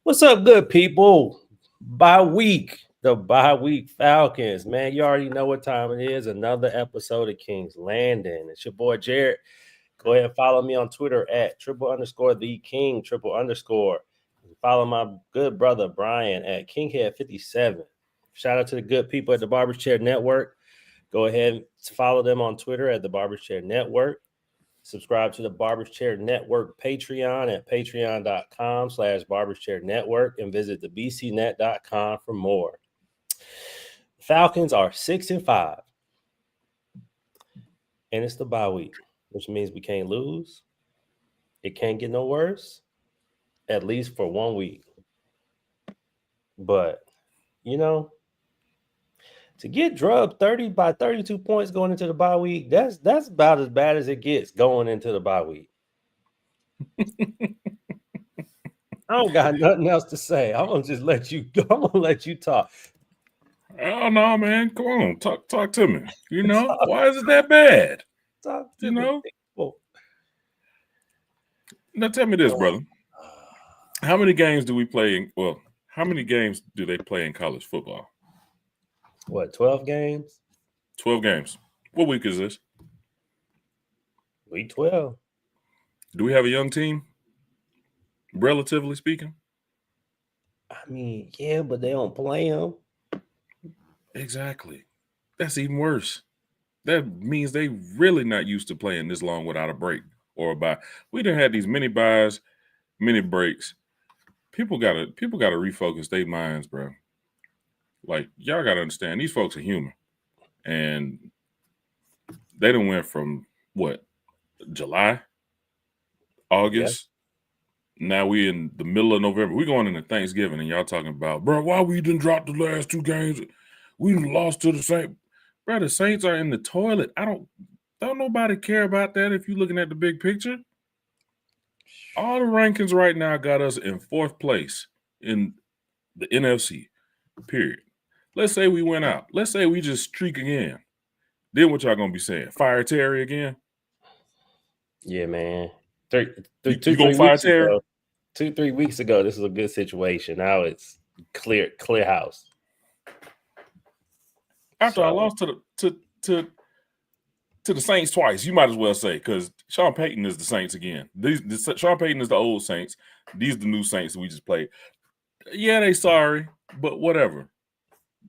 What's up, good people? The bye week Falcons. Man, you already know what time it is. Another episode of King's Landing. It's your boy Jarrett. Go ahead and follow me on Twitter at _the king _. Follow my good brother Brian at Kinghead57. Shout out to the good people at the Barber's Chair Network. Go ahead and follow them on Twitter at the Barber's Chair Network. Subscribe to the Barber's Chair Network Patreon at patreon.com/Barber's Chair Network and visit thebcnet.com for more. Falcons are 6-5. And it's the bye week, which means we can't lose. It can't get no worse, at least for 1 week. But, to get drubbed 30 by 32 points going into the bye week, that's about as bad as it gets going into the bye week. I don't got nothing else to say. I'm gonna just let you go. I'm gonna let you talk. Oh no, man. Come on. Talk to me. Why is it that bad? Talk to me. Now tell me this, brother. How many games do we play how many games do they play in college football? What, 12 games? 12 games. What week is this? Week 12. Do we have a young team? Relatively speaking? I mean, yeah, but they don't play them. Exactly. That's even worse. That means they really not used to playing this long without a break or a bye. We done had these mini buys, mini breaks. People gotta refocus their minds, bro. Like, y'all gotta understand, these folks are human. And they done went from what? July? August? Yeah. Now we in the middle of November. We going into Thanksgiving and y'all talking about, bro, why we didn't drop the last 2 games? We lost to the Saints. Bro, the Saints are in the toilet. Don't nobody care about that if you're looking at the big picture. All the rankings right now got us in 4th place in the NFC, period. Let's say we went out. Let's say we just streak again. Then what y'all going to be saying? Fire Terry again? Yeah, man. You going to fire Terry? 2-3 weeks ago, this was a good situation. Now it's clear house. After I lost to the Saints twice, you might as well say, because Sean Payton is the Saints again. Sean Payton is the old Saints. These are the new Saints that we just played. Yeah, they sorry, but whatever.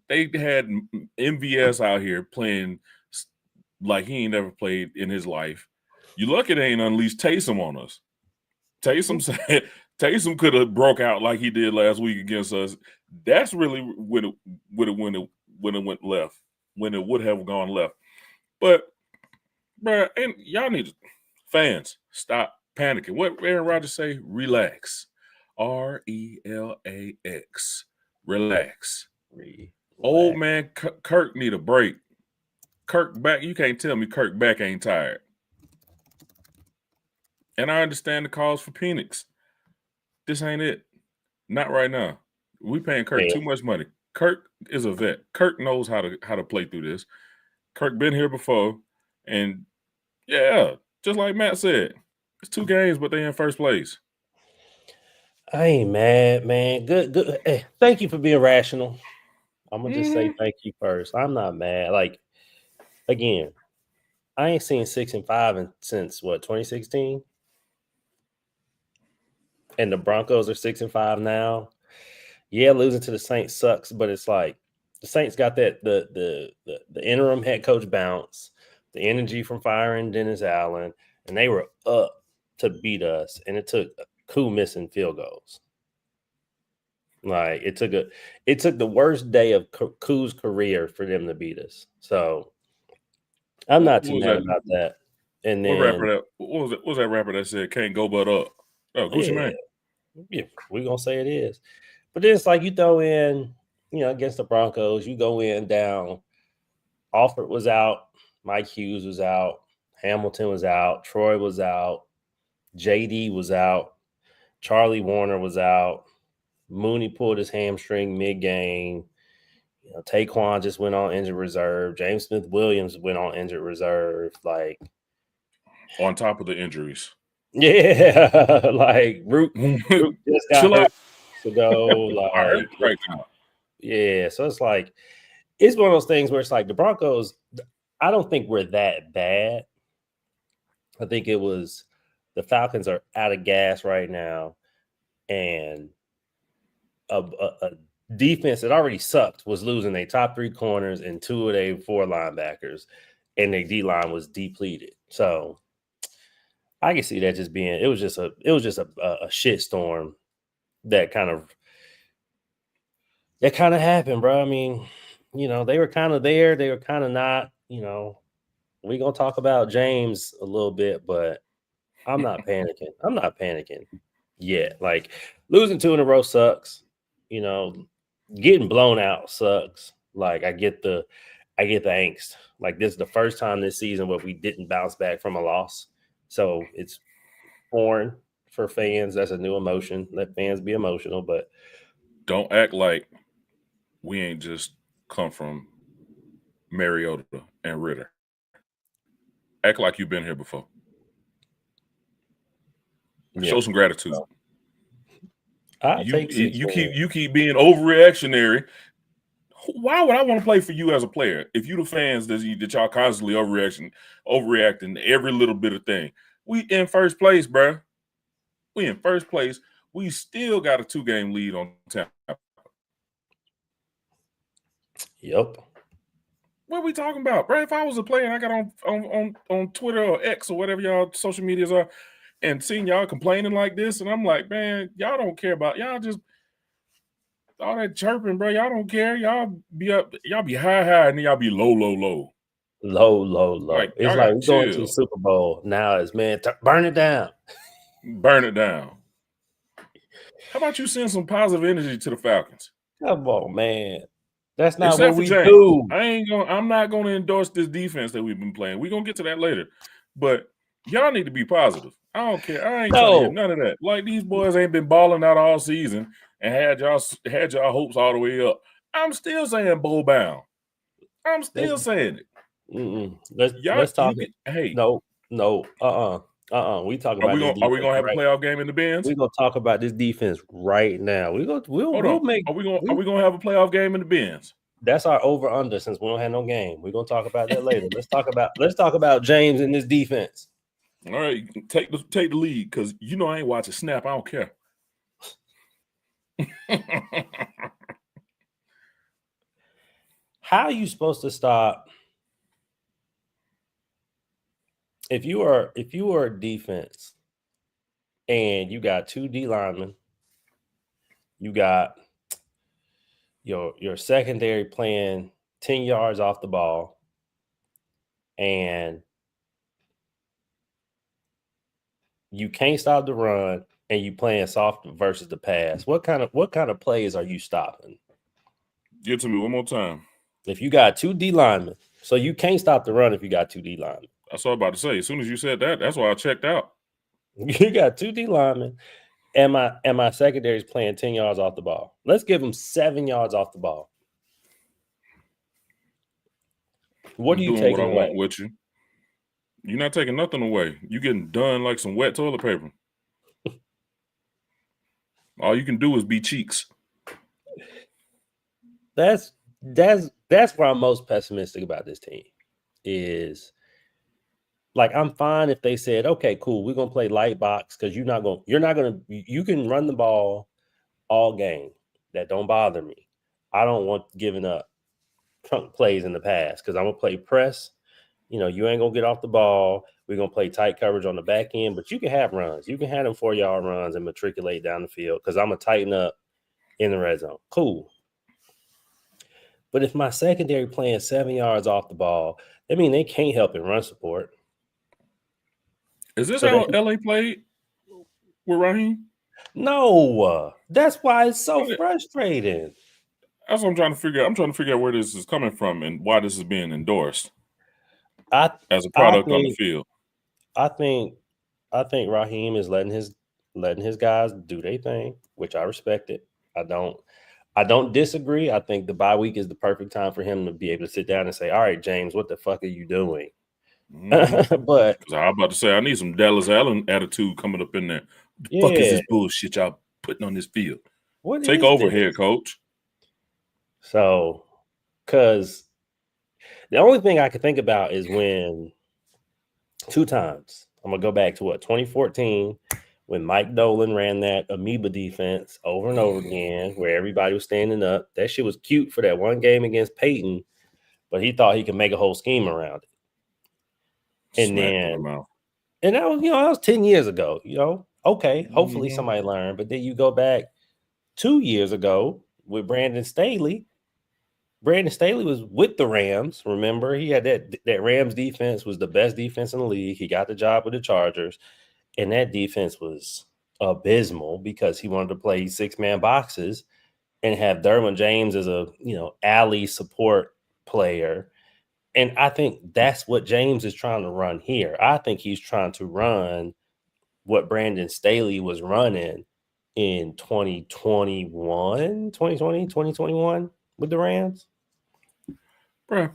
They had MVS out here playing like he ain't never played in his life. You lucky they ain't unleashed Taysom on us. Taysom could have broke out like he did last week against us. That's really when it went left, when it would have gone left. But, bro, and y'all need fans stop panicking. What Aaron Rodgers say? Relax. RELAX. Relax. Old man Kirk need a break. Kirk back. You can't tell me Kirk back ain't tired. And I understand the calls for Penix. This ain't it. Not right now. We paying Kirk too much money. Kirk is a vet. Kirk knows how to play through this. Kirk been here before, and yeah, just like Matt said, it's 2 games, but they in 1st place. I ain't mad, man. Good. Hey, thank you for being rational. I'm gonna just say thank you first. I'm not mad. Like, again, I ain't seen 6-5 since what, 2016? And the Broncos are 6-5 now. Yeah, losing to the Saints sucks, but it's like the Saints got that the interim head coach bounce, the energy from firing Dennis Allen, and they were up to beat us, and it took Koo missing field goals. Like, it took the worst day of Koo's career for them to beat us. So I'm not too mad about that. And then what was that rapper that said can't go but up? Oh, Gucci Mane. Yeah, we're gonna say it is. But then it's like you throw in, against the Broncos, you go in down. Alford was out, Mike Hughes was out, Hamilton was out, Troy was out, JD was out, Charlie Warner was out, Mooney pulled his hamstring mid-game. Taquan just went on injured reserve. James Smith-Williams went on injured reserve. Like, on top of the injuries. Yeah, like Root just got hurt. ago. Like, yeah. So it's like, it's one of those things where it's like the Broncos, I don't think we're that bad. I think it was the Falcons are out of gas right now, and a defense that already sucked was losing their top 3 corners and 2 of their 4 linebackers, and their D line was depleted. So I can see that just being it was just a shit storm that kind of happened, bro. I mean, they were kind of there, they were kind of not. We're gonna talk about James a little bit, but I'm not panicking. I'm not panicking yet. Like, losing 2 in a row sucks. Getting blown out sucks. Like, I get the angst. Like, this is the first time this season where we didn't bounce back from a loss. So it's foreign for fans. That's a new emotion. Let fans be emotional, but don't act like we ain't just come from Mariota and Ritter. Act like you've been here before. Yeah. Show some gratitude. You keep being overreactionary. Why would I want to play for you as a player if you the fans that y'all constantly overreacting to every little bit of thing? We in first place, bro. We in first place. We still got a 2-game lead on Tampa. Yep. What are we talking about, bro? If I was a player and I got on Twitter or X or whatever y'all social medias are, and seeing y'all complaining like this, and I'm like, man, y'all don't care about y'all just all that chirping, bro. Y'all don't care. Y'all be up, y'all be high, and then y'all be low. Low. Like, it's like we're going to the Super Bowl. Now it's, man, burn it down. Burn it down. How about you send some positive energy to the Falcons? Come on, man. That's not what we do. I'm not gonna endorse this defense that we've been playing. We're gonna get to that later. But y'all need to be positive. I don't care. I ain't trying to hear none of that. Like, these boys ain't been balling out all season and had y'all hopes all the way up. I'm still saying bowl bound. I'm still saying it. Let's talk. No. We talking about this defense. Are we gonna have a playoff game in the Benz? We're gonna talk about this defense right now. Are we gonna have a playoff game in the Benz? That's our over under, since we don't have no game. We're gonna talk about that later. Let's talk about James and this defense. All right, you can take the lead, because I ain't watching snap. I don't care. How are you supposed to stop? If you are a defense and you got 2 D linemen, you got your secondary playing 10 yards off the ball, and you can't stop the run, and you playing soft versus the pass, what kind of plays are you stopping? Get to me one more time. If you got 2 D linemen, so you can't stop the run if you got 2 D linemen. That's what I was about to say. As soon as you said that, that's why I checked out. You got 2 D linemen, and my secondary is playing 10 yards off the ball. Let's give them 7 yards off the ball. What are you taking away? What I want with you. You're not taking nothing away. You getting done like some wet toilet paper. All you can do is be cheeks. That's where I'm most pessimistic about this team. Is, like, I'm fine if they said, okay, cool, we're gonna play light box, because you can run the ball all game. That don't bother me. I don't want giving up trunk plays in the pass, because I'm gonna play press. You ain't gonna get off the ball. We're gonna play tight coverage on the back end, but you can have runs. You can have them 4-yard runs and matriculate down the field, because I'm gonna tighten up in the red zone. Cool. But if my secondary playing 7 yards off the ball, I mean, they can't help in run support. Is this how LA played with Raheem? No, that's why it's so frustrating. That's what I'm trying to figure out. I'm trying to figure out where this is coming from and why this is being endorsed as a product on the field. I think Raheem is letting his guys do their thing, which I respect it. I don't disagree. I think the bye week is the perfect time for him to be able to sit down and say, all right, James, what the fuck are you doing? Mm-hmm. But I was about to say, I need some Dallas Allen attitude coming up in there. What the fuck is this bullshit y'all putting on this field? What Take is over, this? head coach. So, because the only thing I could think about is when 2 times. I'm gonna go back to 2014 when Mike Dolan ran that amoeba defense over and over again, where everybody was standing up. That shit was cute for that one game against Peyton, but he thought he could make a whole scheme around it. And Smacked in the then, mouth. and that was 10 years ago. Okay, hopefully Mhm. somebody learned. But then you go back 2 years ago with Brandon Staley. Brandon Staley was with the Rams. Remember, he had that Rams defense was the best defense in the league. He got the job with the Chargers, and that defense was abysmal because he wanted to play 6-man boxes and have Derwin James as a alley support player. And I think that's what James is trying to run here. I think he's trying to run what Brandon Staley was running in 2021 with the Rams. Bruh,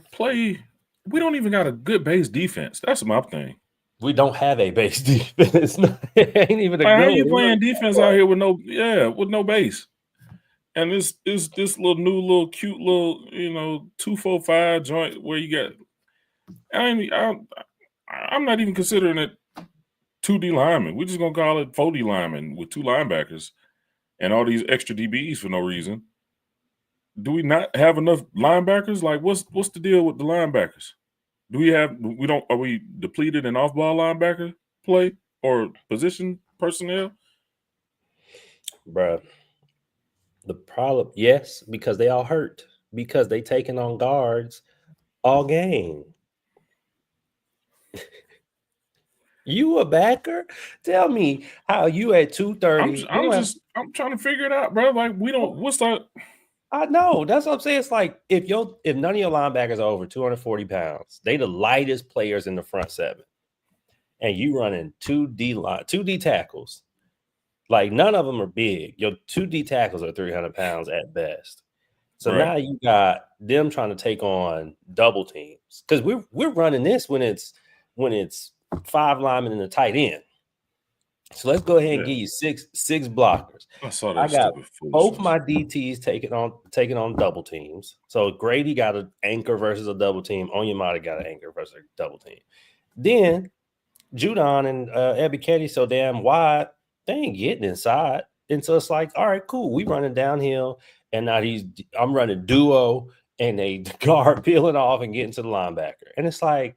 we don't even got a good base defense. That's my thing. We don't have a base defense. It ain't even a Like, how good you one. playing defense out here with no base? And this little cute little 2-4-5 joint where you got. I'm not even considering it 2D linemen. We're just gonna call it 4D linemen with 2 linebackers and all these extra DBs for no reason. Do we not have enough linebackers? Like, what's the deal with the linebackers? Are we depleted in off-ball linebacker play or position personnel? Bruh. The problem, yes, because they all hurt. Because they taking on guards all game. You a backer? Tell me how you at 230. I'm trying to figure it out, bro. Like, we don't. What's that? I know. That's what I'm saying. It's like if none of your linebackers are over 240 pounds, they the lightest players in the front 7. And you running 2D tackles. Like none of them are big. Your 2D tackles are 300 pounds at best. So Right. now you got them trying to take on double teams. Because we're running this when it's 5 linemen and a tight end. So let's go ahead and give you six blockers. I saw I that got stupid both foolishness. my DTs taking on double teams. So Grady got an anchor versus a double team. Onyemata got an anchor versus a double team. Then Judon and Ebiketie so damn wide, they ain't getting inside. And so it's like, all right, cool. We running downhill, and now I'm running duo, and they guard peeling off and getting to the linebacker. And it's like,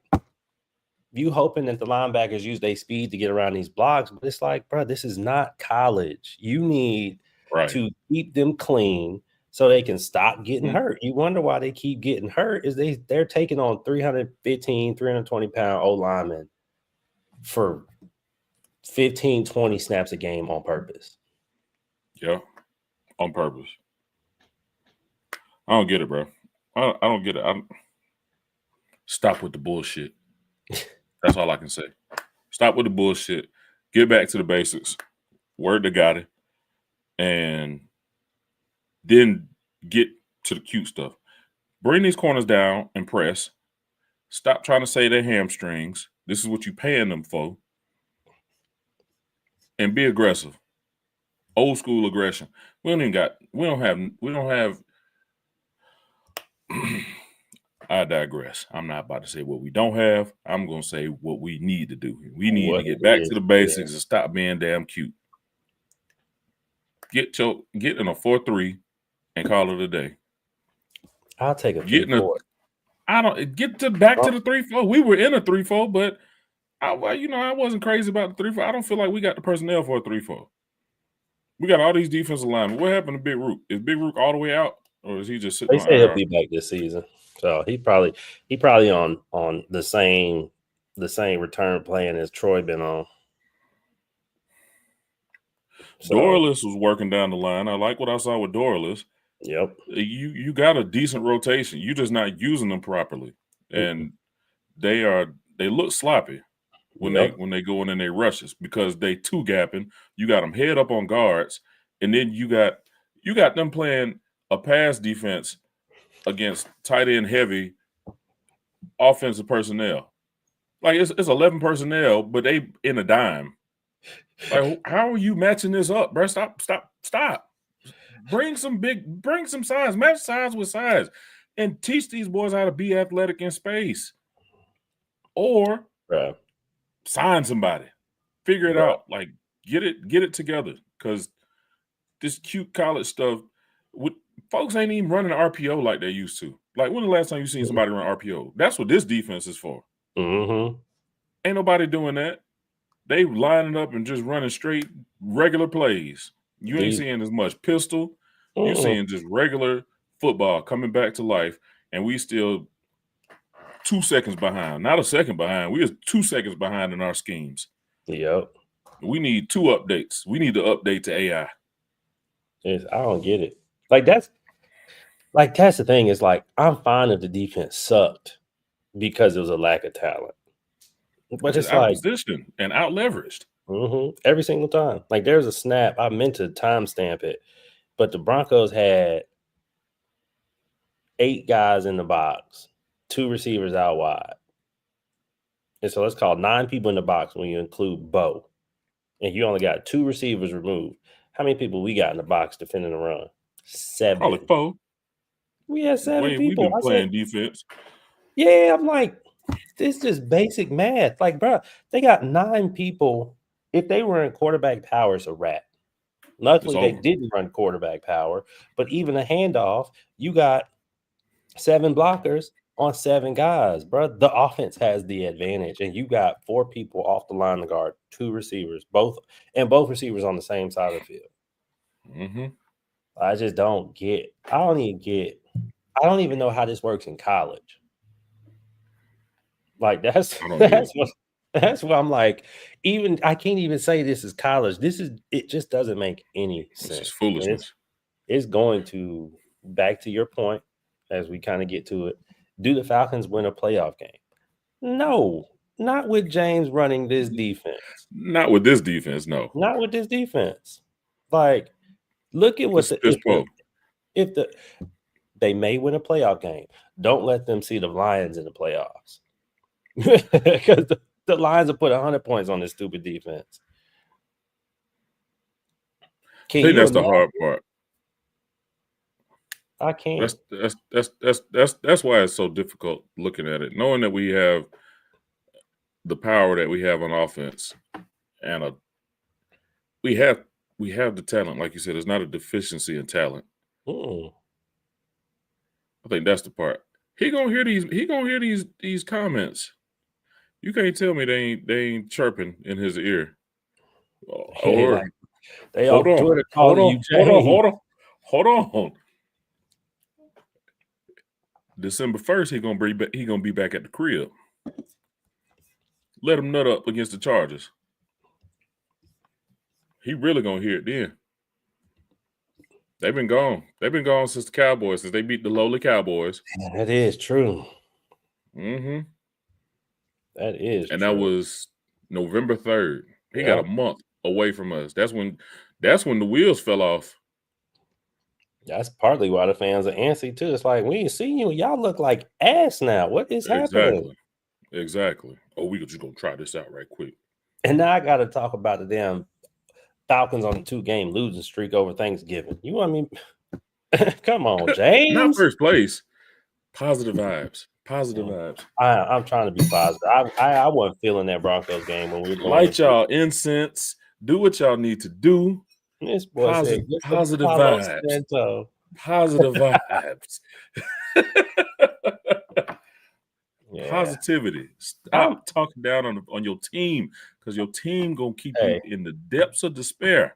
you hoping that the linebackers use their speed to get around these blocks, but it's like, bro, this is not college. You need to keep them clean so they can stop getting hurt. You wonder why they keep getting hurt is they're taking on 315, 320-pound old linemen for 15, 20 snaps a game on purpose. Yeah, on purpose. I don't get it, bro. I don't get it. Stop with the bullshit. That's all I can say. Stop with the bullshit. Get back to the basics. Word to God it. And then get to the cute stuff. Bring these corners down and press. Stop trying to say they're hamstrings. This is what you're paying them for. And be aggressive. Old school aggression. We don't have I digress. I'm not about to say what we don't have. I'm going to say what we need to do. We need to get back to the basics and stop being damn cute. Get in a 4-3 and call it a day. I'll take a 3-4. I don't get back to the 3-4. We were in a 3-4, but I wasn't crazy about the 3-4. I don't feel like we got the personnel for a 3-4. We got all these defensive linemen. What happened to Big Rook? Is Big Rook all the way out, or is he just sitting? They say he'll be back this season, so he probably on the same return plan as Troy been on. So, Dorless was working down the line. I like what I saw with Dorless. Yep. You got a decent rotation. You're just not using them properly, and they look sloppy when they go in and they rushes because they 2-gapping. You got them head up on guards, and then you got them playing a pass defense against tight end heavy offensive personnel. Like it's 11 personnel, but they in a dime. Like, how are you matching this up, bro? Stop. Bring some size, match size with size, and teach these boys how to be athletic in space. Or sign somebody. Figure it out. Like get it together. Because this cute college stuff, folks ain't even running RPO like they used to. Like, when the last time you seen somebody run RPO? That's what this defense is for. Mm-hmm. Ain't nobody doing that. They lining up and just running straight regular plays. You ain't seeing as much pistol. You seeing just regular football coming back to life, and we still 2 seconds behind. Not a second behind. We are 2 seconds behind in our schemes. Yep. We need 2 updates. We need to update to AI. I don't get it. That's the thing. Is like, I'm fine if the defense sucked because it was a lack of talent. But it's out like positioned and out leveraged. Every single time. Like, there's a snap. I meant to timestamp it, but the Broncos had 8 guys in the box, 2 receivers out wide. And so let's call 9 people in the box when you include Bo. And you only got 2 receivers removed. How many people we got in the box defending the run? 7. Probably 4. We had 7 people. We've been playing defense. Yeah, I'm like, this is just basic math. Like, bro, they got 9 people. If they were in quarterback power, it's a wrap. Luckily, they didn't run quarterback power. But even a handoff, you got 7 blockers on 7 guys, bro. The offense has the advantage, and you got 4 people off the line to guard 2 receivers, both receivers on the same side of the field. Mm-hmm. I just don't get. I don't even know how this works in college. Like, that's what I'm like. Even I can't even say this is college. It just doesn't make any sense. It's foolishness. It's going to, back to your point, as we kind of get to it. Do the Falcons win a playoff game? No, not with James running this defense. Not with this defense, no. Not with this defense. Like, look at what they may win a playoff game. Don't let them see the Lions in the playoffs. Because the Lions have put 100 points on this stupid defense. I think that's the hard part. I can't. That's why it's so difficult looking at it, knowing that we have the power that we have on offense, and we have the talent. Like you said, it's not a deficiency in talent. I think that's the part. He gonna hear these comments. You can't tell me they ain't chirping in his ear. Or they all Twitter calling you. Hold on. December 1st, he gonna be back at the crib. Let him nut up against the Chargers. He really gonna hear it then. They've been gone. They've been gone since the Cowboys, since they beat the lowly Cowboys. That is true. Mm-hmm. That is and true. That was November 3rd. He got a month away from us. That's when the wheels fell off. That's partly why the fans are antsy too. It's like, we ain't seen you. Y'all look like ass now. What is happening? Exactly. Oh, we just gonna try this out right quick. And now I got to talk about the damn Falcons on the 2-game losing streak over Thanksgiving. You want me? Come on, James. Not first place. Positive vibes. I'm trying to be positive. I wasn't feeling that Broncos game when we were light y'all incense. Do what y'all need to do. This boy said, positive vibes. Positive vibes. Positivity. Stop talking down on your team, because your team gonna keep you in the depths of despair.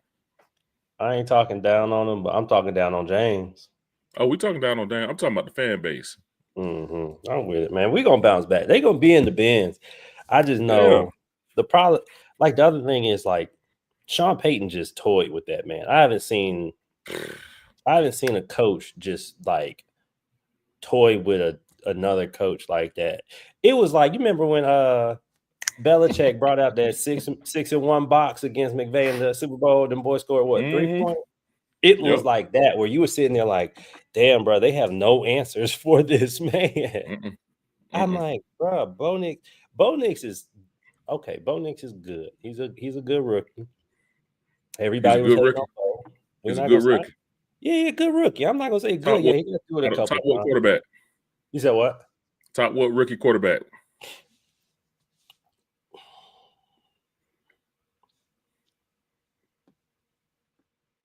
I ain't talking down on them, but I'm talking down on James. Oh, we talking down on James. I'm talking about the fan base. Mm-hmm. I'm with it, man. We're gonna bounce back. They're gonna be in the bins. I just know the problem. Like, the other thing is, like, Sean Payton just toyed with that, man. I haven't seen a coach just like toy with another coach like that. It was like, you remember when Belichick brought out that 6-1 box against McVay in the Super Bowl? Them boys scored 3 points. It was like that, where you were sitting there like, damn, bro, they have no answers for this man. I'm like, bro, Bo Nix is okay. Bo Nix is good. He's a good rookie. Everybody was hating on Bo. He's a good rookie. Yeah, good rookie. I'm not gonna say good. Yeah, he got through it a couple Top what times. quarterback? You said what? Top what rookie quarterback?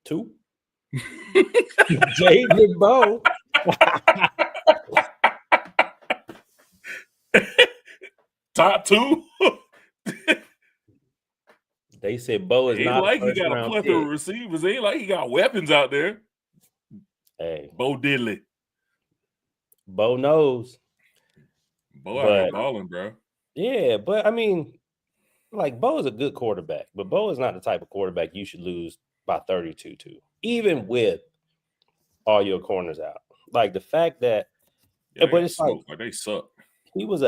Two. David Bo. Top two. They said Bo is Ain't not like a he first got a round plethora of pick. receivers. Ain't like he got weapons out there. Hey, Bo Diddley. Bo knows. Bo out here balling, bro. Yeah, but I mean, like Bo is a good quarterback, but Bo is not the type of quarterback you should lose by 32 to, even with all your corners out. Like the fact that, Yeah, but it's like they suck. he's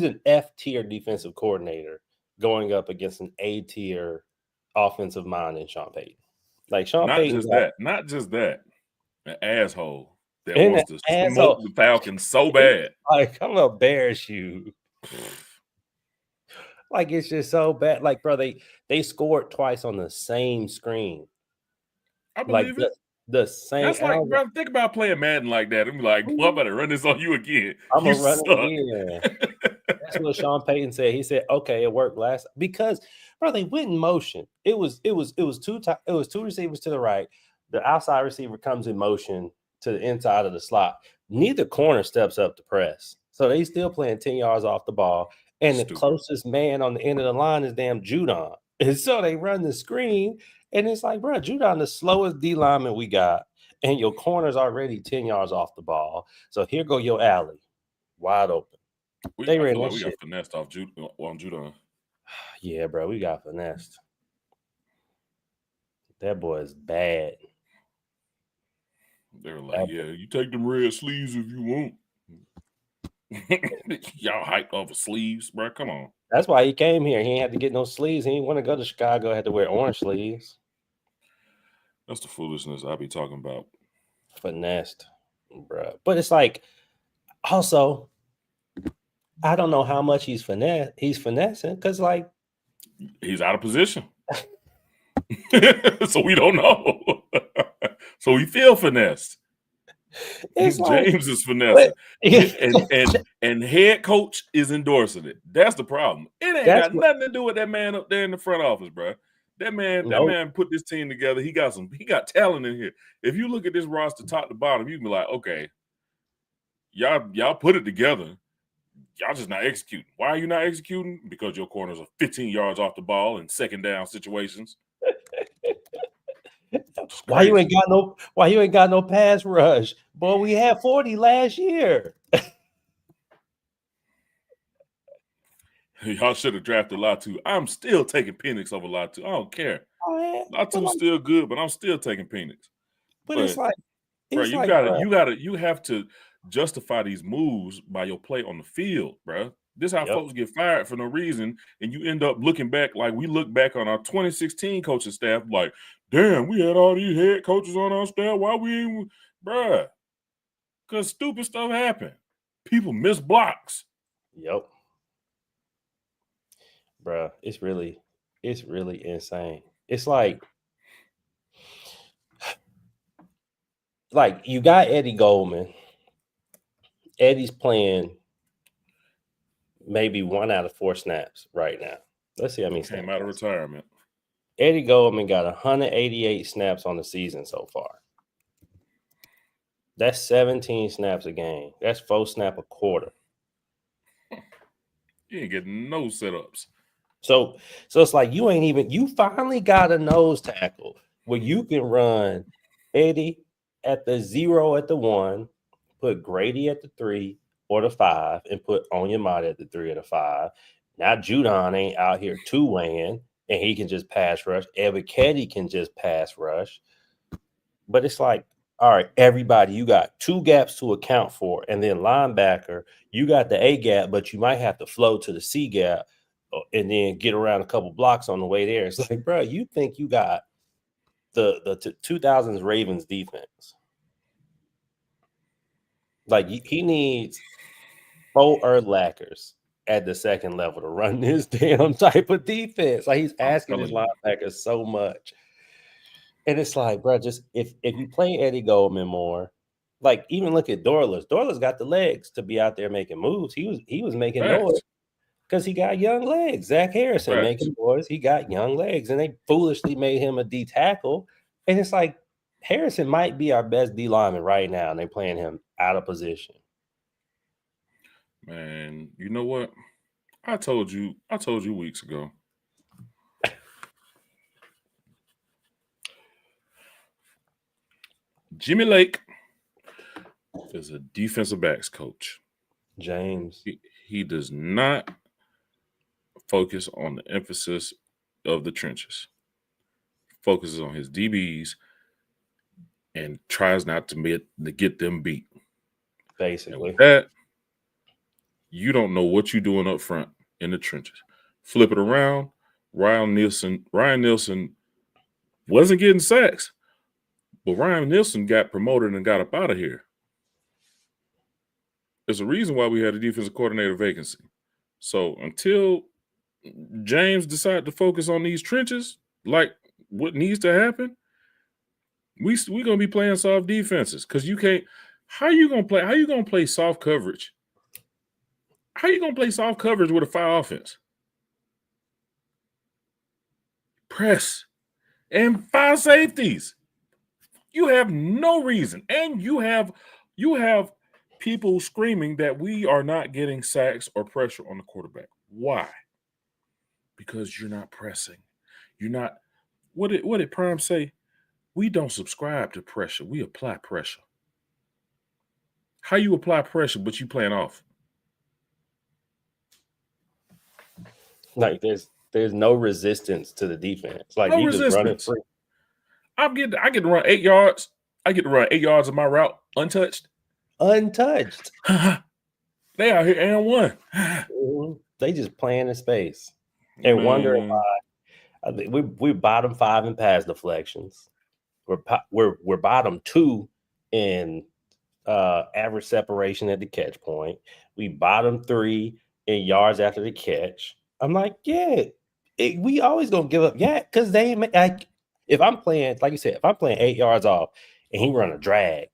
an F tier defensive coordinator going up against an A tier offensive mind in Sean Payton. Like Sean Payton, not just that, an asshole that and wants to smoke the Falcons so bad. Like I'm gonna embarrass you. Like it's just so bad. Like, bro, they scored twice on the same screen. I believe it. The same. That's like, bro, think about playing Madden like that. I'm like, well, I'm about to run this on you again. I'm you gonna run suck. it again. That's what Sean Payton said. He said, "Okay, it worked last because, bro, they went in motion. It was two receivers to the right. The outside receiver comes in motion to the inside of the slot. Neither corner steps up to press, so they still playing 10 yards off the ball. And the closest man on the end of the line is damn Judon. And so they run the screen, and it's like, bro, Judon the slowest D lineman we got, and your corner's already 10 yards off the ball. So here go your alley, wide open." I feel like we got finessed off on Judon. Yeah, bro, we got finessed. That boy is bad. They were like, yeah, you take them red sleeves if you want. Y'all hyped off of sleeves, bro. Come on. That's why he came here. He ain't had to get no sleeves. He didn't want to go to Chicago. Had to wear orange sleeves. That's the foolishness I be talking about. Finessed, bro. But it's like, also, I don't know how much he's finessing because, like, he's out of position. So we don't know. So he feel finessed. James is finessing. And head coach is endorsing it. That's the problem. It ain't got nothing to do with that man up there in the front office, bro. That man put this team together. He got talent in here. If you look at this roster top to bottom, you can be like, okay, y'all put it together. Y'all just not executing. Why are you not executing? Because your corners are 15 yards off the ball in second down situations. Why you ain't got no pass rush? Boy, we had 40 last year. Y'all should have drafted Latu. I'm still taking Penix over Latu. I don't care. Latu's still good, but I'm still taking Penix. But it's like, bro, you have to justify these moves by your play on the field, bro. This is how folks get fired for no reason, and you end up looking back like we look back on our 2016 coaching staff, like, damn, we had all these head coaches on our staff. Why we ain't, bruh? Because stupid stuff happened. People miss blocks. Yep. Bruh, it's really insane. It's like you got Eddie Goldman. Eddie's playing maybe 1 out of 4 snaps right now. Let's see how many snaps. Came out of retirement. Eddie Goldman got 188 snaps on the season so far. That's 17 snaps a game. That's 4 snaps a quarter. You ain't getting no setups. So it's like you finally got a nose tackle where you can run Eddie at the 0 at the 1, put Grady at the 3 or the 5, and put Onyemata at the 3 or the 5. Now Judon ain't out here two-weighing, and he can just pass rush. Ebiketie can just pass rush. But it's like, all right, everybody, you got 2 gaps to account for, and then linebacker, you got the A gap, but you might have to flow to the C gap and then get around a couple blocks on the way there. It's like, bro, you think you got the 2000s Ravens defense. Like, he needs 4 Urlachers at the second level to run this damn type of defense. Like, he's asking his linebackers so much. And it's like, bro, just if you play Eddie Goldman more, like even look at Dorless. Dorless got the legs to be out there making moves. He was making noise Facts. because he got young legs. Zach Harrison Facts. making noise. He got young legs, and they foolishly made him a D tackle. And it's like Harrison might be our best D lineman right now, and they're playing him out of position. Man, you know what? I told you weeks ago. Jimmy Lake is a defensive backs coach. James. He does not focus on the emphasis of the trenches. Focuses on his DBs and tries not to get them beat. Basically. And with that, you don't know what you're doing up front in the trenches. Flip it around. Ryan Nielsen wasn't getting sacks, but Ryan Nielsen got promoted and got up out of here. There's a reason why we had a defensive coordinator vacancy. So until James decided to focus on these trenches, like what needs to happen, we're gonna be playing soft defenses because you can't. How you gonna play soft coverage? How you gonna play soft coverage with a 5 offense? Press and 5 safeties. You have no reason, and you have people screaming that we are not getting sacks or pressure on the quarterback. Why? Because you're not pressing. You're not. What did Prime say? We don't subscribe to pressure. We apply pressure. How you apply pressure, but you playing off? Like there's no resistance to the defense. Like No you just run it resistance. free. I get to run 8 yards. I get to run 8 yards of my route untouched. Untouched. They out here and one. They just playing in space and wondering why. I think we're bottom 5 in pass deflections. We're bottom 2 in average separation at the catch point. We bottom 3 in yards after the catch. I'm like, yeah, we always gonna give up, yeah, because they ain't like if I'm playing, like you said, if I'm playing 8 yards off and he run a drag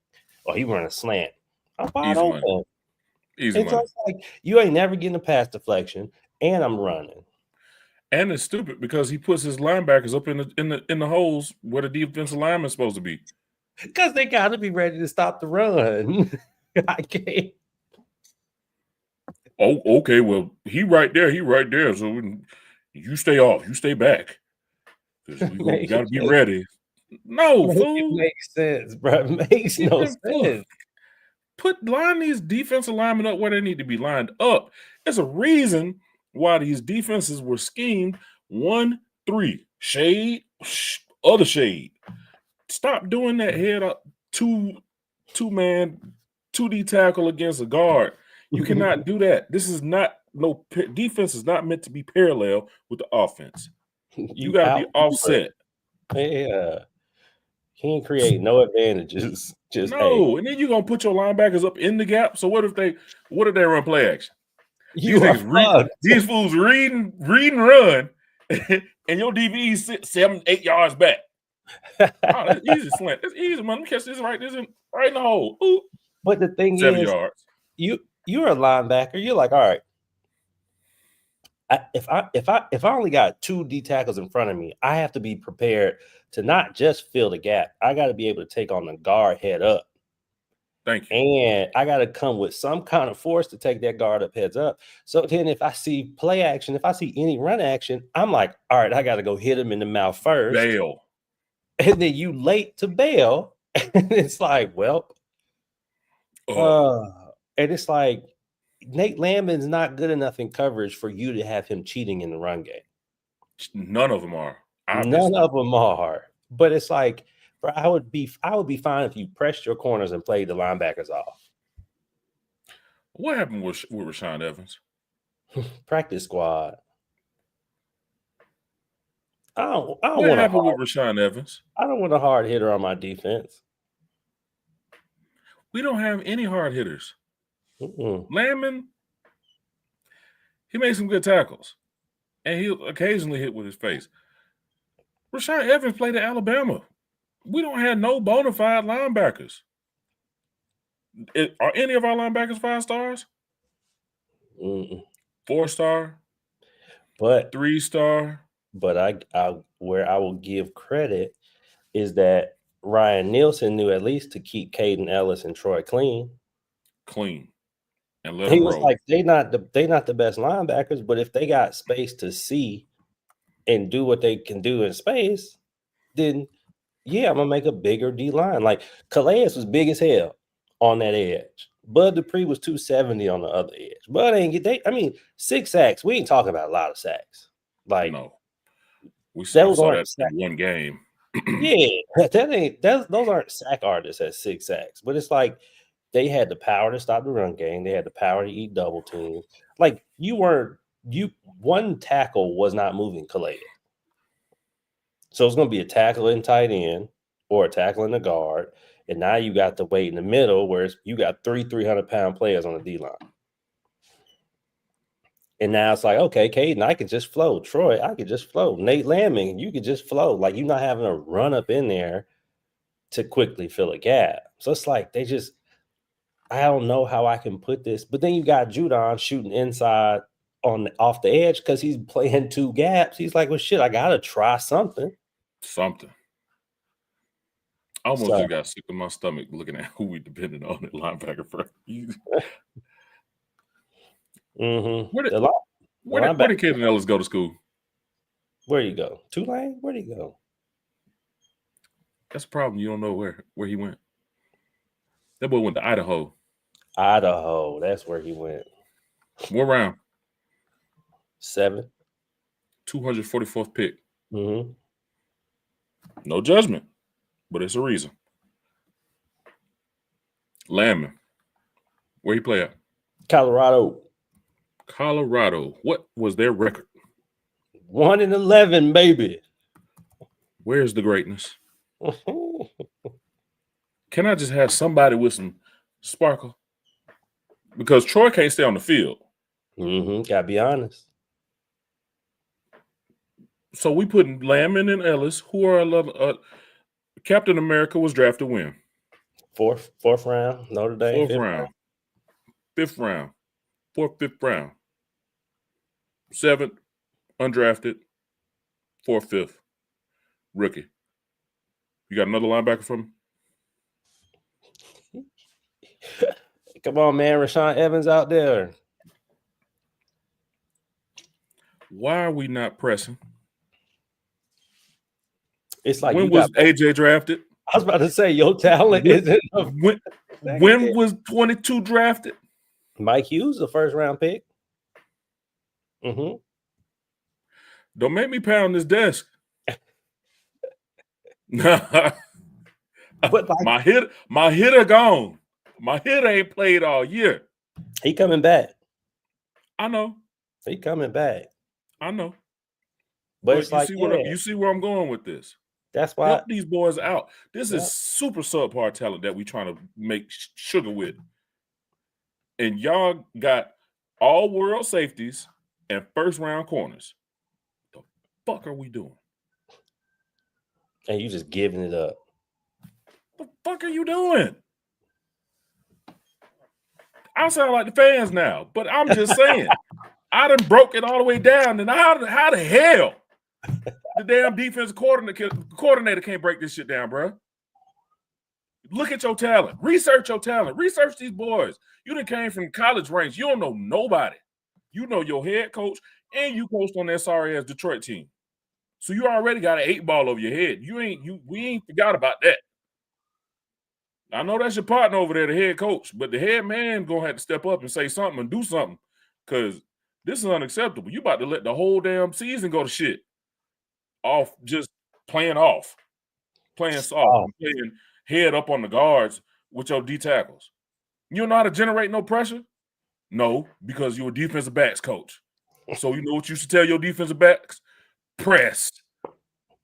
or he run a slant, I'm wide Easy open. money. Easy It's money. like you ain't never getting a pass deflection, and I'm running. And it's stupid because he puts his linebackers up in the holes where the defensive lineman's supposed to be. Because they got to be ready to stop the run. I can't. Oh, okay. Well, he right there. So you stay off. You stay back. Because we got to be ready. No, fool. It makes sense, bro. It makes no sense. Line these defensive linemen up where they need to be lined up. There's a reason why these defenses were schemed 1-3. Shade, other shade. Stop doing that head up two-man 2D tackle against a guard. You cannot do that. This is not defense is not meant to be parallel with the offense. You got to be offset. Yeah. Can't create no advantages. Just no, and then you're gonna put your linebackers up in the gap. So what if they run play action? These fools read and run, and your DBs sit 7-8 yards back. That's easy slant. It's easy, man. Catch this right in the hole. Ooh. But the thing 7 is, yards. You're a linebacker. You're like, all right. If I only got 2 D tackles in front of me, I have to be prepared to not just fill the gap. I got to be able to take on the guard head up. Thank you. And I got to come with some kind of force to take that guard up heads up. So then if I see play action, if I see any run action, I'm like, all right, I got to go hit him in the mouth first. Bail. And then you late to bail. And it's like, well, and it's like, Nate Landman's not good enough in coverage for you to have him cheating in the run game. None of them are. Obviously. None of them are. But it's like, bro, I would be fine if you pressed your corners and played the linebackers off. What happened with Rashaan Evans? Practice squad. What happened with Rashaan Evans? I don't want a hard hitter on my defense. We don't have any hard hitters. Landman, he made some good tackles, and he'll occasionally hit with his face. Rashaan Evans played at Alabama. We don't have no bona fide linebackers. Are any of our linebackers 5 stars? Mm-mm. 4-star? But 3-star? but I where I will give credit is that Ryan Nielsen knew at least to keep Caden Ellis and Troy clean. Clean. And let He them was roll. like, they not the best linebackers, but if they got space to see and do what they can do in space, then yeah, I'm gonna make a bigger D line. Like Calais was big as hell on that edge. Bud Dupree was 270 on the other edge. Bud ain't get they. I mean, 6 sacks. We ain't talking about a lot of sacks. Like No. I those saw aren't that sack. in one game. Yeah, those aren't sack artists at 6 sacks. But it's like they had the power to stop the run game. They had the power to eat double teams. Like one tackle was not moving Calais. So it's going to be a tackle in tight end or a tackle in the guard. And now you got the weight in the middle where you got 300-pound players on the D line. And now it's like, okay, Caden, I could just flow. Troy, I could just flow. Nate Lamming, you could just flow. Like you're not having to run up in there to quickly fill a gap. So it's like I don't know how I can put this. But then you got Judon shooting inside off the edge because he's playing 2 gaps. He's like, well, shit, I got to try something. I almost just got sick to my stomach looking at who we depended on at linebacker for. Mm-hmm. Where did Caden Ellis go to school? Where you go? Tulane? Where did he go? That's a problem. You don't know where he went. That boy went to Idaho. Idaho. That's where he went. What round? 7. 244th pick. Mm-hmm. No judgment, but it's a reason. Landman. Where he play at? Colorado. What was their record? 1-11, baby. Where's the greatness? Can I just have somebody with some sparkle? Because Troy can't stay on the field. Mm-hmm. Gotta be honest. So we putting Landman and Ellis, who are Captain America was drafted when? Fourth round, Notre Dame. 4th round. 5th round. 4th, 5th round. 7th, undrafted. 4th, 5th. Rookie. You got another linebacker from him? Come on, man. Rashaan Evans out there. Why are we not pressing? It's like when was AJ drafted? I was about to say your talent isn't. When was 22 drafted? Mike Hughes, the 1st round pick. Mm-hmm. Don't make me pound this desk. But my hitter gone. My hitter ain't played all year. He coming back. I know. He coming back. I know. But it's like you see where I'm going with this. That's why help these boys out. This is super subpar talent that we trying to make sugar with. And y'all got all world safeties and 1st round corners. The fuck are we doing? And you just giving it up. What the fuck are you doing? I sound like the fans now, but I'm just saying. I done broke it all the way down. And how the hell the damn defensive coordinator can't break this shit down, bro? Look at your talent. Research your talent. Research these boys. You done came from college ranks. You don't know nobody. You know your head coach, and you coached on that sorry ass Detroit team. So you already got an 8-ball over your head. We ain't forgot about that. I know that's your partner over there, the head coach, but the head man gonna have to step up and say something and do something, because this is unacceptable. You about to let the whole damn season go to shit. Off, just playing soft, playing head up on the guards with your D tackles. You don't know how to generate no pressure? No, because you're a defensive backs coach. So you know what you should tell your defensive backs? Press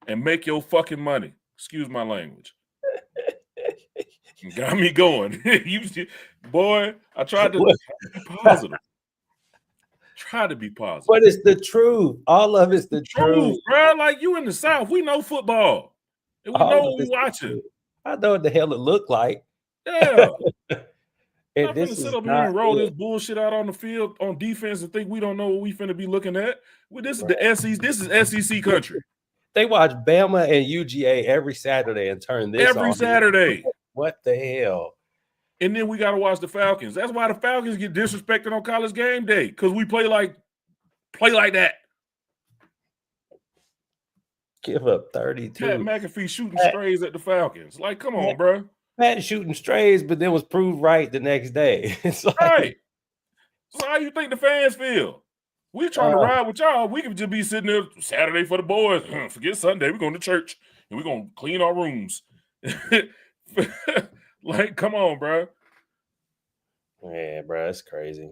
and make your fucking money. Excuse my language. Got me going. Boy, I tried to be positive. Try to be positive. But it's the truth. All of it's the truth. Bro, like you in the South, we know football. And we know what we're watching. I know what the hell it looked like. Yeah. And I'm this finna sit is up here not and roll it. this bullshit out on the field on defense and think we don't know what we finna be looking at. Well, this is the SEC. This is SEC country. They watch Bama and UGA every Saturday and turn this Every on. Saturday. What the hell? And then we got to watch the Falcons. That's why the Falcons get disrespected on College game day, because we play like that. Give up 32. Pat McAfee shooting strays at the Falcons. Like, come on, bro. Pat shooting strays, but then was proved right the next day. It's like, right. So how you think the fans feel? We're trying to ride with y'all. We could just be sitting there Saturday for the boys. Forget Sunday. We're going to church and we're going to clean our rooms. Like, come on, bro. Yeah, bro, that's crazy.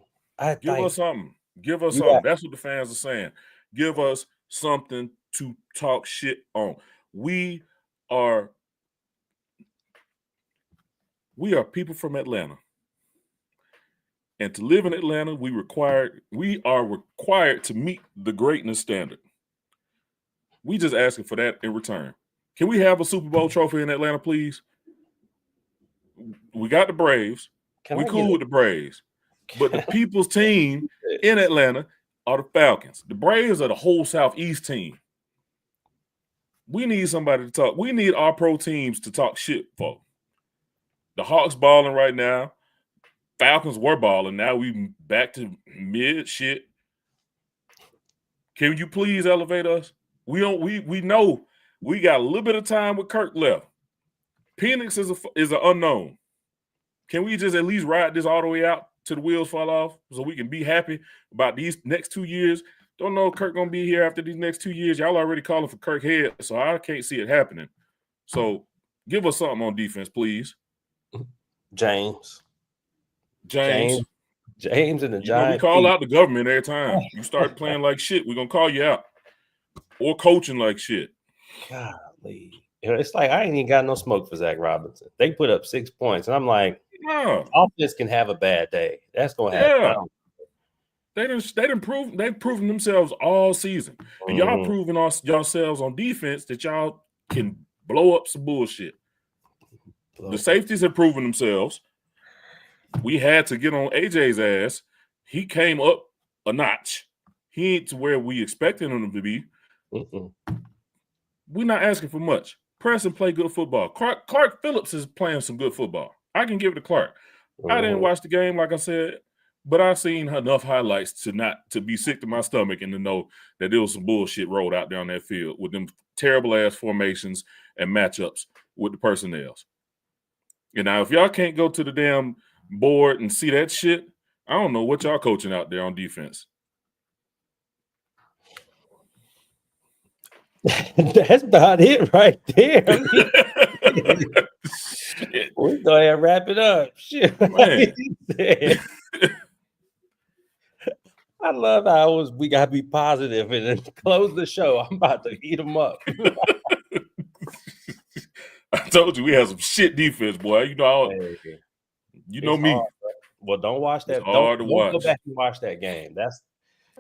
Give us something. Give us something. That's what the fans are saying. Give us something to talk shit on. We are people from Atlanta. And to live in Atlanta, we are required to meet the greatness standard. We just asking for that in return. Can we have a Super Bowl trophy in Atlanta, please? We got the Braves. We cool with the Braves. But the people's team in Atlanta are the Falcons. The Braves are the whole Southeast team. We need somebody to talk. We need our pro teams to talk shit for. The Hawks balling right now. Falcons were balling. Now we back to mid shit. Can you please elevate us? We know we got a little bit of time with Kirk left. Penix is an unknown. Can we just at least ride this all the way out till the wheels fall off so we can be happy about these next 2 years? Don't know if Kirk gonna be here after these next 2 years. Y'all already calling for Kirk head, so I can't see it happening. So give us something on defense, please. James and the Giants. We call out the government every time. You start playing like shit, we're gonna call you out. Or coaching like shit. Golly. It's like I ain't even got no smoke for Zach Robinson. They put up 6 points, and I'm like, offense can have a bad day. That's gonna happen. They've proven themselves all season. And y'all proving yourselves on defense that y'all can blow up some bullshit. The safeties have proven themselves. We had to get on AJ's ass. He came up a notch. He ain't to where we expected him to be. We're not asking for much. Press and play good football. Clark Phillips is playing some good football. I can give it to Clark. I didn't watch the game, like I said, but I've seen enough highlights to be sick to my stomach and to know that there was some bullshit rolled out down that field with them terrible ass formations and matchups with the personnel. And now if y'all can't go to the damn board and see that shit, I don't know what y'all coaching out there on defense. That's about it right there. We're going to wrap it up. Shit. I love how we got to be positive and then close the show. I'm about to eat them up. I told you we have some shit defense, boy. You know me. Hard, well, don't watch that. It's hard to watch. Go back and watch that game.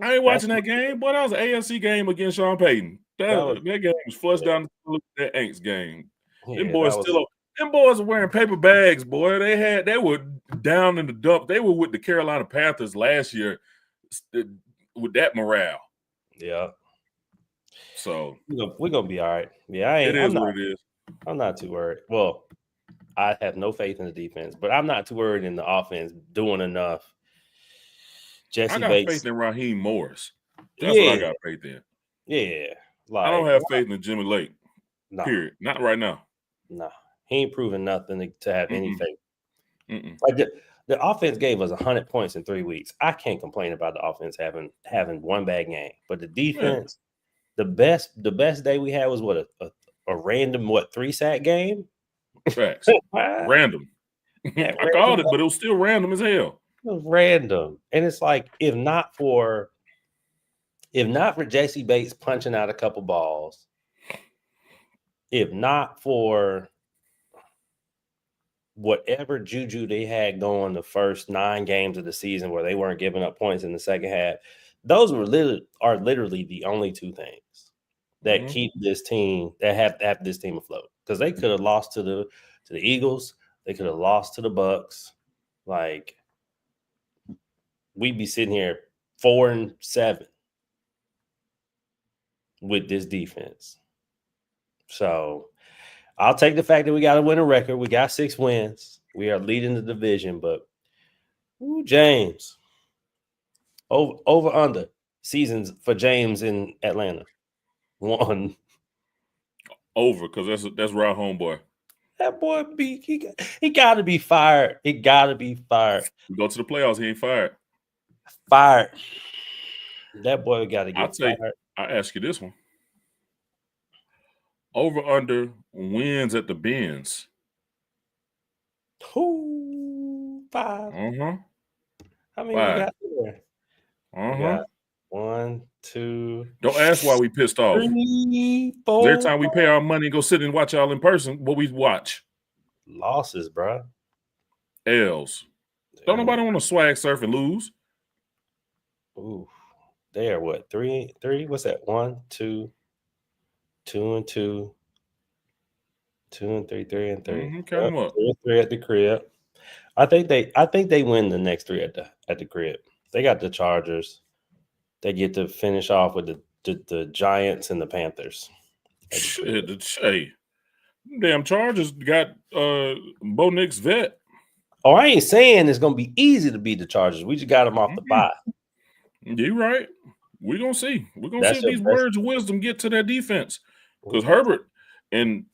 I ain't watching that game, boy. That was an AFC game against Sean Payton. That game was flushed down the that Aints game. Them boys are wearing paper bags, boy. They were down in the dump. They were with the Carolina Panthers last year with that morale. Yeah. So we're gonna be all right. Yeah, what it is. I'm not too worried. Well, I have no faith in the defense, but I'm not too worried in the offense doing enough. I got faith in Raheem Morris. That's what I got faith in. Yeah. I don't have faith in Jimmy Lake. No. Period. Not right now. No. He ain't proven nothing to have any faith. Like the offense gave us 100 points in 3 weeks. I can't complain about the offense having one bad game. But the defense, the best day we had was a random 3-sack game? Facts. Random. I called it, but it was still random as hell. It was random. And it's like, if not for Jesse Bates punching out a couple balls, if not for whatever juju they had going the first 9 games of the season where they weren't giving up points in the second half, those are literally the only 2 things that keep this team, that have this team afloat. because they could have lost to the Eagles. They could have lost to the Bucks. Like, we'd be sitting here 4-7 with this defense. So I'll take the fact that we got to win a record. We got 6 wins. We are leading the division, but James, over under seasons for James in Atlanta. 1. Over, because that's Raw homeboy. That boy he got to be fired. He got to be fired. We go to the playoffs, he ain't fired. Fired. That boy got to get fired. I ask you this one. Over under wins at the Benz. 5. How many we got there? We got 1, 2. Don't ask why we pissed off. 3, 4. Every time we pay our money and go sit and watch y'all in person, what we watch? Losses, bro. L's. Don't nobody want to swag surf and lose. Ooh. They are what? 3? What's that? 1, 2, 2 and 2. 2 and 3, 3 and 3. Count them up. 2 and 3 at the crib. I think they win the next 3 at the crib. They got the Chargers. They get to finish off with the Giants and the Panthers. Hey, damn Chargers got Bo Nix vet. Oh, I ain't saying it's gonna be easy to beat the Chargers. We just got them off the bye. You're right. We're gonna see. We're gonna see if these words of wisdom get to their defense. Because Herbert and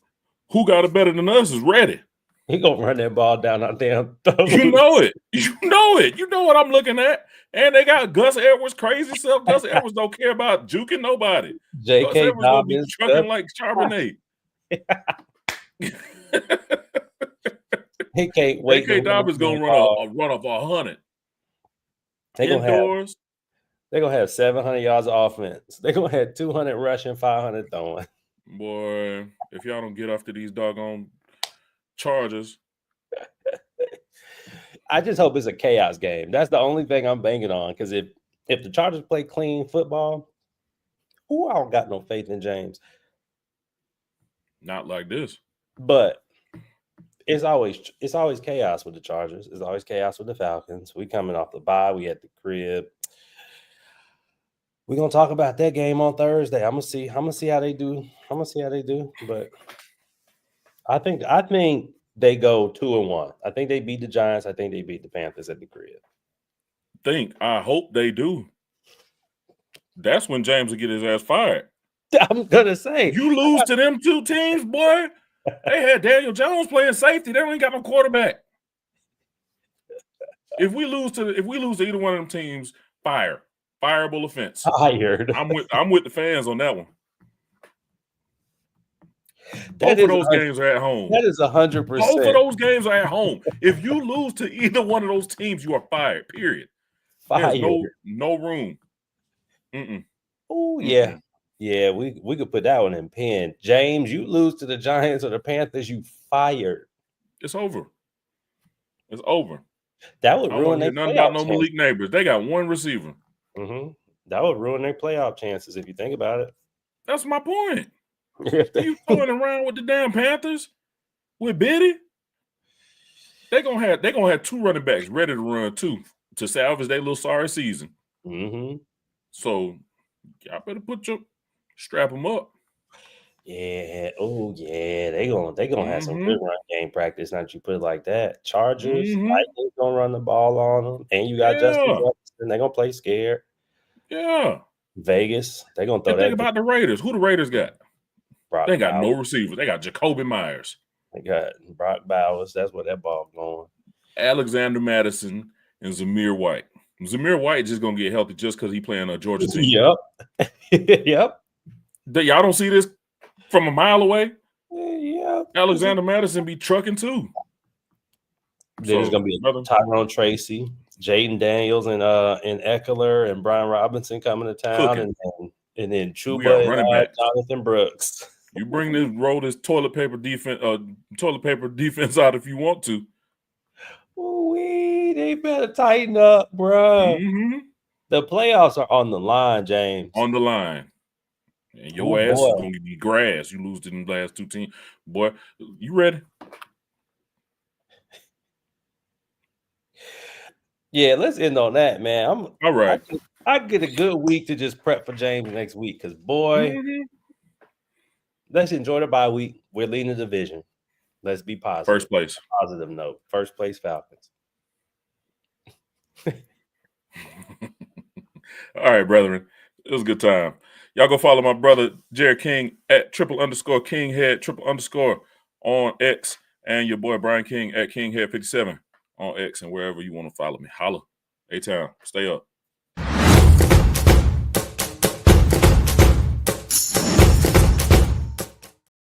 who got it better than us is ready. He gonna run that ball down our damn throat. You know it. You know it. You know what I'm looking at. And they got Gus Edwards crazy self. Gus Edwards don't care about juking nobody. J.K. Dobbins trucking like Charbonnet. He can't wait. J.K. Dobbins gonna run off 100. They're gonna have 700 yards of offense. They're gonna have 200 rushing, 500 throwing. Boy, if y'all don't get after these doggone Chargers. I just hope it's a chaos game. That's the only thing I'm banking on. Because if the Chargers play clean football, I don't got no faith in James. Not like this. But it's always chaos with the Chargers. It's always chaos with the Falcons. We coming off the bye. We at the crib. We're gonna talk about that game on Thursday. I'm gonna see how they do. But I think they go 2-1. I think they beat the Giants. I think they beat the Panthers at the crib. I hope they do. That's when James will get his ass fired. I'm gonna say you lose to them 2 teams, boy. They had Daniel Jones playing safety. They don't even got no quarterback. If we lose to either one of them teams, fireable offense. Fired. I'm with the fans on that one. Both of those games are at home. That is 100%. Both of those games are at home. If you lose to either one of those teams, you are fired. Period. There's no room. Oh yeah. Yeah, we could put that one in pen. James, you lose to the Giants or the Panthers, you fired. It's over. It's over. That would ruin their nothing about no Malik Neighbors. They got 1 receiver. That would ruin their playoff chances if you think about it. That's my point. You throwing around with the damn Panthers with Biddy? They're gonna have 2 running backs ready to run too to salvage their little sorry season. So y'all better strap them up. Yeah. Oh yeah. They gonna have some good run game practice. Not you put it like that. Chargers, Vikings gonna run the ball on them, and you got Justin Jefferson. They gonna play scared. Yeah. Vegas, they gonna throw that. Think about the Raiders. Who the Raiders got? They got Bowers. no receivers. They got Jacoby Myers. They got Brock Bowers. That's where that ball going. Alexander Madison and Zamir White. Zamir White just gonna get healthy just because he playing a Georgia team. Yep. Yep. Y'all don't see this from a mile away? Yeah. Alexander Madison be trucking too. There's gonna be Tyrone Tracy, Jaden Daniels, and Eckler and Brian Robinson coming to town, and then Chuba and Jonathan Brooks. You bring this toilet paper defense out if you want to. They better tighten up, bro. The playoffs are on the line, James. On the line. And your ass is going to be grass. You lose to the last 2 teams. Boy, you ready? Yeah, let's end on that, man. All right. I get a good week to just prep for James next week because, boy, let's enjoy the bye week. We're leading the division. Let's be positive. First place. Positive note. First place Falcons. All right, brethren. It was a good time. Y'all go follow my brother, Jarrett King, at @_KingHead, _ on X, and your boy, Brian King, at KingHead57 on X, and wherever you want to follow me. Holla. A-Town. Stay up.